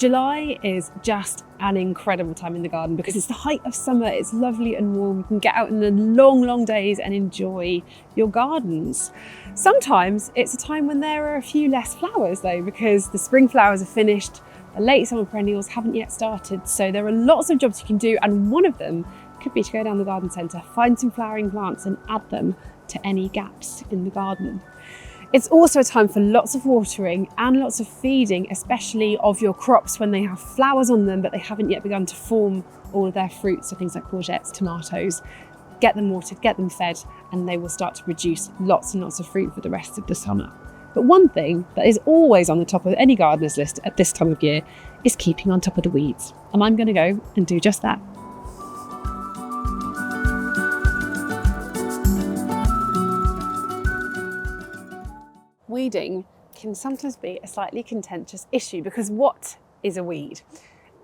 July is just an incredible time in the garden because it's the height of summer, it's lovely and warm, you can get out in the long, long days and enjoy your gardens. Sometimes it's a time when there are a few less flowers though, because the spring flowers are finished, the late summer perennials haven't yet started, so there are lots of jobs you can do, and one of them could be to go down the garden centre, find some flowering plants and add them to any gaps in the garden. It's also a time for lots of watering and lots of feeding, especially of your crops when they have flowers on them but they haven't yet begun to form all of their fruits, so things like courgettes, tomatoes. Get them watered, get them fed, and they will start to produce lots and lots of fruit for the rest of the summer. But one thing that is always on the top of any gardener's list at this time of year is keeping on top of the weeds. And I'm going to go and do just that. Weeding can sometimes be a slightly contentious issue because what is a weed?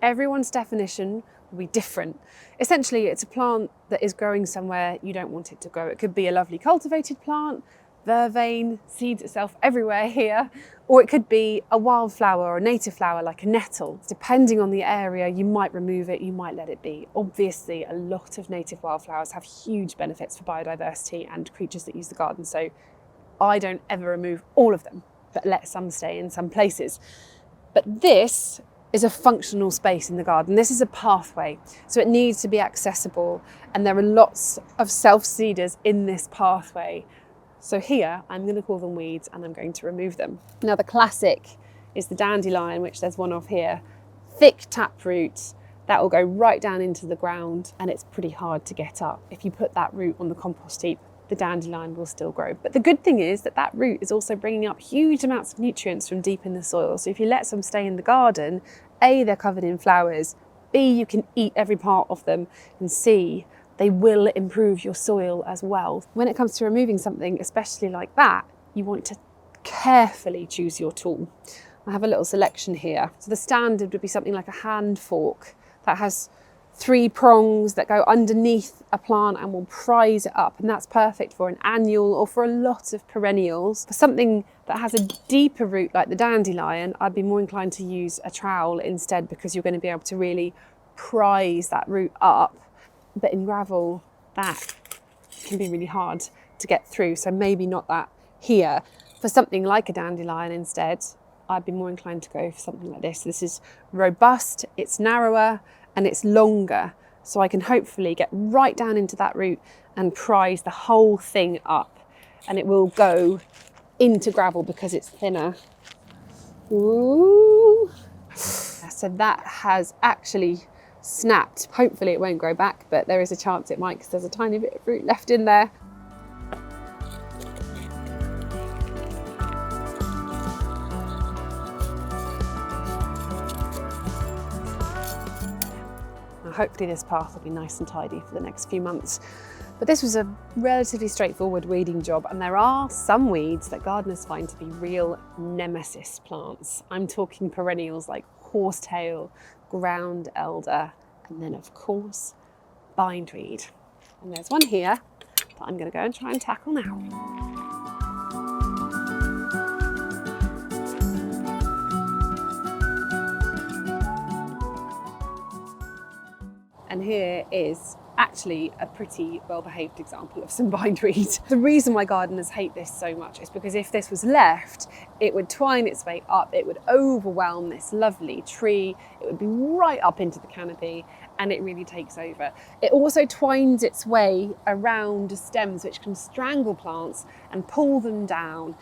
Everyone's definition will be different. Essentially, it's a plant that is growing somewhere you don't want it to grow. It could be a lovely cultivated plant, vervain, seeds itself everywhere here, or it could be a wildflower or a native flower like a nettle. Depending on the area, you might remove it, you might let it be. Obviously, a lot of native wildflowers have huge benefits for biodiversity and creatures that use the garden, so I don't ever remove all of them, but let some stay in some places. But this is a functional space in the garden. This is a pathway, so it needs to be accessible, and there are lots of self-seeders in this pathway. So here, I'm going to call them weeds and I'm going to remove them. Now the classic is the dandelion, which there's one of here. Thick taproot, that will go right down into the ground and it's pretty hard to get up. If you put that root on the compost heap, the dandelion will still grow. But the good thing is that that root is also bringing up huge amounts of nutrients from deep in the soil. So if you let some stay in the garden, A, they're covered in flowers, B, you can eat every part of them, and C, they will improve your soil as well. When it comes to removing something, especially like that, you want to carefully choose your tool. I have a little selection here. So the standard would be something like a hand fork that has 3 prongs that go underneath a plant and will prise it up, and that's perfect for an annual or for a lot of perennials. For something that has a deeper root like the dandelion, I'd be more inclined to use a trowel instead, because you're going to be able to really prise that root up. But in gravel, that can be really hard to get through, so maybe not that here. For something like a dandelion instead, I'd be more inclined to go for something like this. This is robust, it's narrower, and it's longer, so I can hopefully get right down into that root and prise the whole thing up, and it will go into gravel because it's thinner. Ooh. So that has actually snapped. Hopefully it won't grow back, but there is a chance it might because there's a tiny bit of root left in there. Hopefully this path will be nice and tidy for the next few months. But this was a relatively straightforward weeding job, and there are some weeds that gardeners find to be real nemesis plants. I'm talking perennials like horsetail, ground elder, and then of course bindweed. And there's one here that I'm going to go and try and tackle now. And here is actually a pretty well-behaved example of some bindweed. The reason why gardeners hate this so much is because if this was left, it would twine its way up, it would overwhelm this lovely tree, it would be right up into the canopy, and it really takes over. It also twines its way around stems, which can strangle plants and pull them down.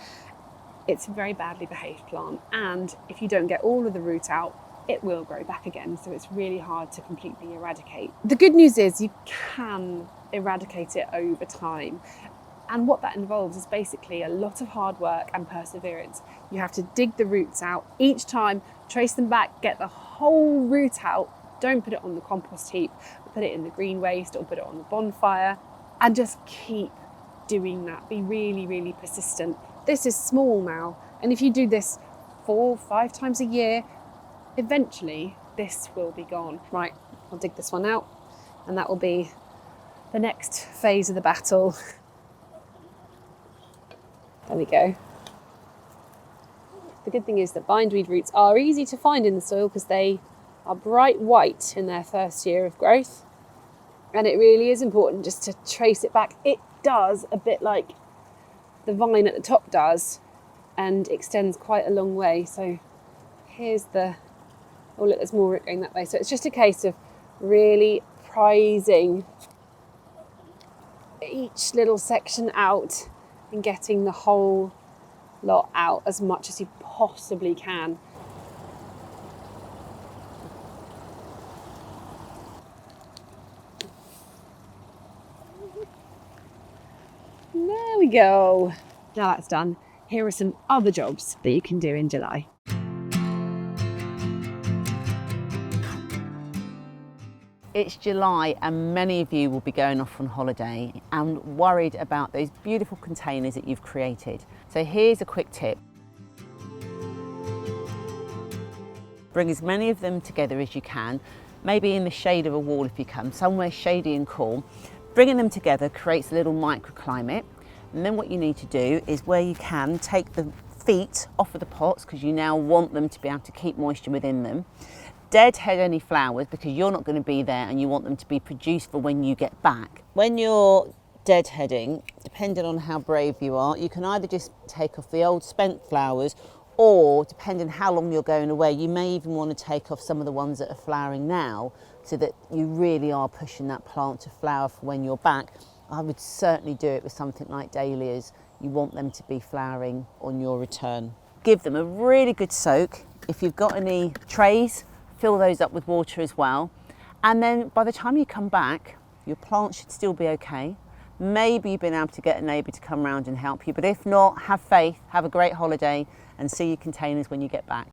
It's a very badly behaved plant, and if you don't get all of the root out, it will grow back again, so it's really hard to completely eradicate. The good news is you can eradicate it over time, and what that involves is basically a lot of hard work and perseverance. You have to dig the roots out each time, trace them back, get the whole root out. Don't put it on the compost heap, put it in the green waste or put it on the bonfire, and just keep doing that. Be really, really persistent. This is small now, and if you do this 4 or 5 times a year, eventually this will be gone. Right, I'll dig this one out, and that will be the next phase of the battle. There we go. The good thing is that bindweed roots are easy to find in the soil because they are bright white in their first year of growth. And it really is important just to trace it back. It does a bit like the vine at the top does and extends quite a long way. So here's the, oh look, there's more root going that way. So it's just a case of really prizing each little section out and getting the whole lot out as much as you possibly can. There we go. Now that's done, here are some other jobs that you can do in July. It's July and many of you will be going off on holiday and worried about those beautiful containers that you've created. So here's a quick tip. Bring as many of them together as you can, maybe in the shade of a wall if you can, somewhere shady and cool. Bringing them together creates a little microclimate. And then what you need to do is, where you can, take the feet off of the pots because you now want them to be able to keep moisture within them. Deadhead any flowers because you're not going to be there and you want them to be produced for when you get back. When you're deadheading, depending on how brave you are, you can either just take off the old spent flowers, or depending how long you're going away, you may even want to take off some of the ones that are flowering now so that you really are pushing that plant to flower for when you're back. I would certainly do it with something like dahlias. You want them to be flowering on your return. Give them a really good soak. If you've got any trays, fill those up with water as well. And then by the time you come back, your plant should still be okay. Maybe you've been able to get a neighbour to come round and help you, but if not, have faith, have a great holiday and see your containers when you get back.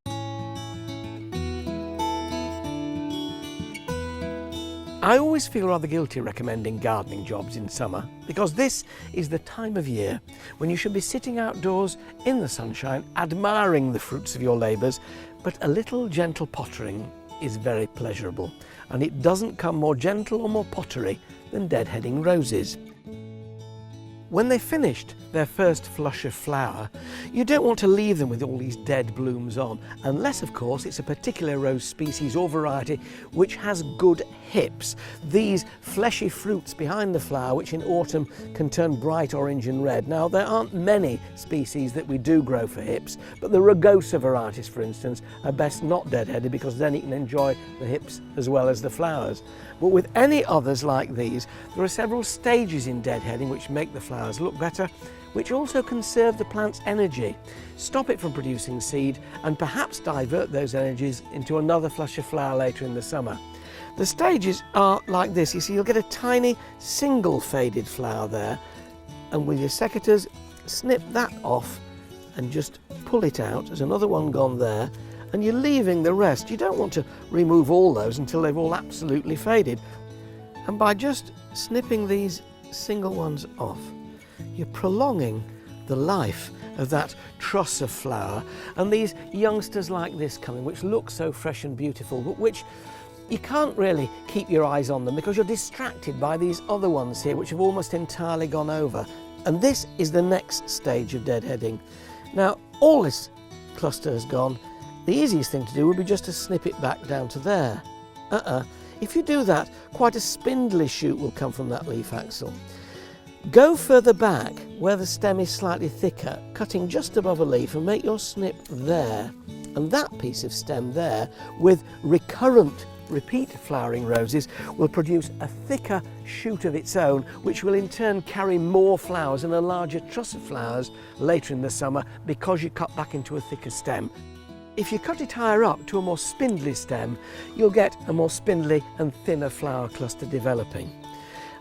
I always feel rather guilty recommending gardening jobs in summer because this is the time of year when you should be sitting outdoors in the sunshine admiring the fruits of your labours, but a little gentle pottering is very pleasurable, and it doesn't come more gentle or more pottery than deadheading roses. When they've finished their first flush of flower, you don't want to leave them with all these dead blooms on, unless of course it's a particular rose species or variety which has good hips. These fleshy fruits behind the flower which in autumn can turn bright orange and red. Now there aren't many species that we do grow for hips, but the rugosa varieties for instance are best not deadheaded because then you can enjoy the hips as well as the flowers. But with any others like these, there are several stages in deadheading which make the flowers look better, which also conserve the plant's energy, stop it from producing seed, and perhaps divert those energies into another flush of flower later in the summer. The stages are like this. You see, you'll get a tiny single faded flower there, and with your secateurs, snip that off and just pull it out. There's another one gone there, and you're leaving the rest. You don't want to remove all those until they've all absolutely faded. And by just snipping these single ones off, you're prolonging the life of that truss of flower, and these youngsters like this coming, which look so fresh and beautiful, but which you can't really keep your eyes on them because you're distracted by these other ones here which have almost entirely gone over. And this is the next stage of deadheading. Now all this cluster has gone. The easiest thing to do would be just to snip it back down to there. If you do that, quite a spindly shoot will come from that leaf axil. Go further back where the stem is slightly thicker, cutting just above a leaf, and make your snip there. And that piece of stem there, with recurrent repeat flowering roses, will produce a thicker shoot of its own, which will in turn carry more flowers and a larger truss of flowers later in the summer because you cut back into a thicker stem. If you cut it higher up to a more spindly stem, you'll get a more spindly and thinner flower cluster developing.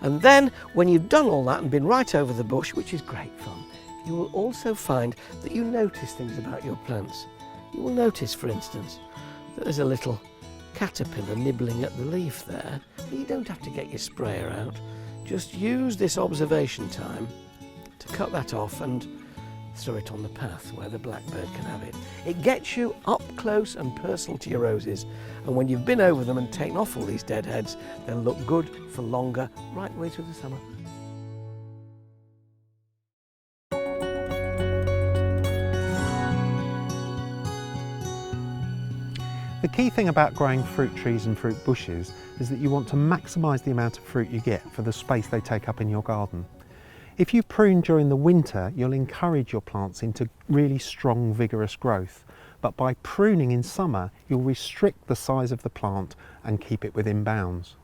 And then, when you've done all that and been right over the bush, which is great fun, you will also find that you notice things about your plants. You will notice, for instance, that there's a little caterpillar nibbling at the leaf there. But you don't have to get your sprayer out. Just use this observation time to cut that off and throw it on the path where the blackbird can have it. It gets you up close and personal to your roses, and when you've been over them and taken off all these deadheads, they'll look good for longer, right way through the summer. key thing about growing fruit trees and fruit bushes is that you want to maximise the amount of fruit you get for the space they take up in your garden. If you prune during the winter, you'll encourage your plants into really strong, vigorous growth. But by pruning in summer, you'll restrict the size of the plant and keep it within bounds.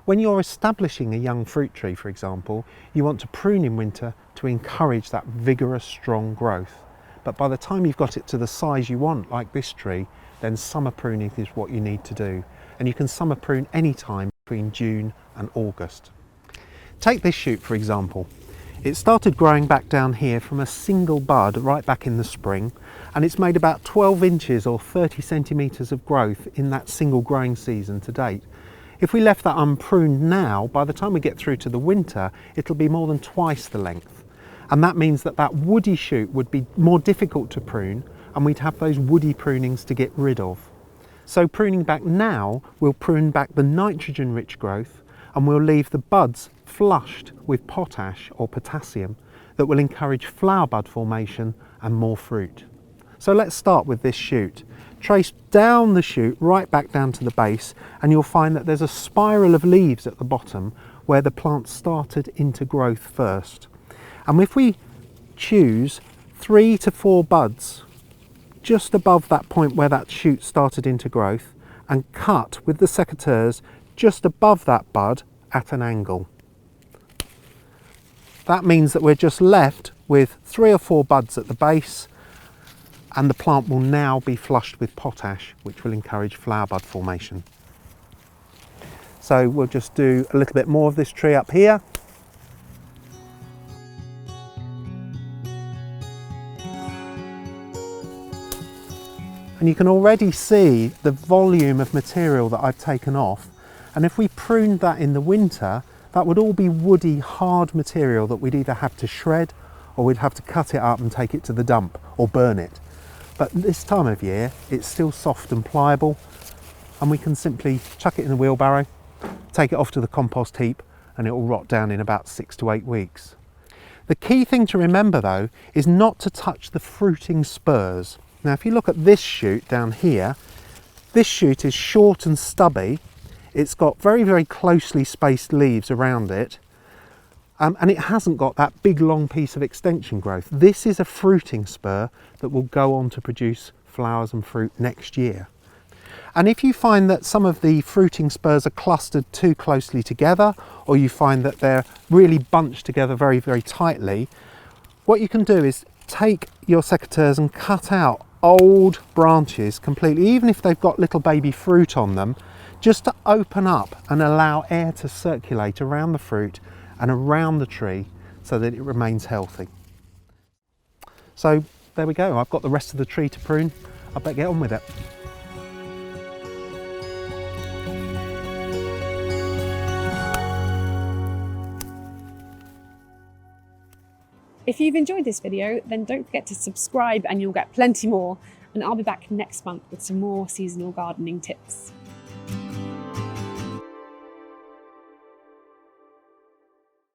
When you're establishing a young fruit tree, for example, you want to prune in winter to encourage that vigorous, strong growth. But by the time you've got it to the size you want, like this tree, then summer pruning is what you need to do. And you can summer prune any time between June and August. Take this shoot, for example. It started growing back down here from a single bud right back in the spring, and it's made about 12 inches or 30 centimetres of growth in that single growing season to date. If we left that unpruned now, by the time we get through to the winter, it'll be more than twice the length. And that means that that woody shoot would be more difficult to prune, and we'd have those woody prunings to get rid of. So pruning back now will prune back the nitrogen-rich growth, and we'll leave the buds flushed with potash or potassium that will encourage flower bud formation and more fruit. So let's start with this shoot. Trace down the shoot right back down to the base, and you'll find that there's a spiral of leaves at the bottom where the plant started into growth first. And if we choose 3 to 4 buds just above that point where that shoot started into growth and cut with the secateurs just above that bud at an angle. That means that we're just left with 3 or 4 buds at the base, and the plant will now be flushed with potash, which will encourage flower bud formation. So we'll just do a little bit more of this tree up here. And you can already see the volume of material that I've taken off. And if we pruned that in the winter, that would all be woody, hard material that we'd either have to shred or we'd have to cut it up and take it to the dump or burn it. But this time of year, it's still soft and pliable, and we can simply chuck it in the wheelbarrow, take it off to the compost heap, and it will rot down in about 6 to 8 weeks. The key thing to remember though is not to touch the fruiting spurs. Now if you look at this shoot down here, this shoot is short and stubby. It's got very, very closely spaced leaves around it, and it hasn't got that big long piece of extension growth. This is a fruiting spur that will go on to produce flowers and fruit next year. And if you find that some of the fruiting spurs are clustered too closely together, or you find that they're really bunched together very, very tightly, what you can do is take your secateurs and cut out old branches completely, even if they've got little baby fruit on them, just to open up and allow air to circulate around the fruit and around the tree so that it remains healthy. So there we go, I've got the rest of the tree to prune. I better get on with it. If you've enjoyed this video, then don't forget to subscribe and you'll get plenty more. And I'll be back next month with some more seasonal gardening tips.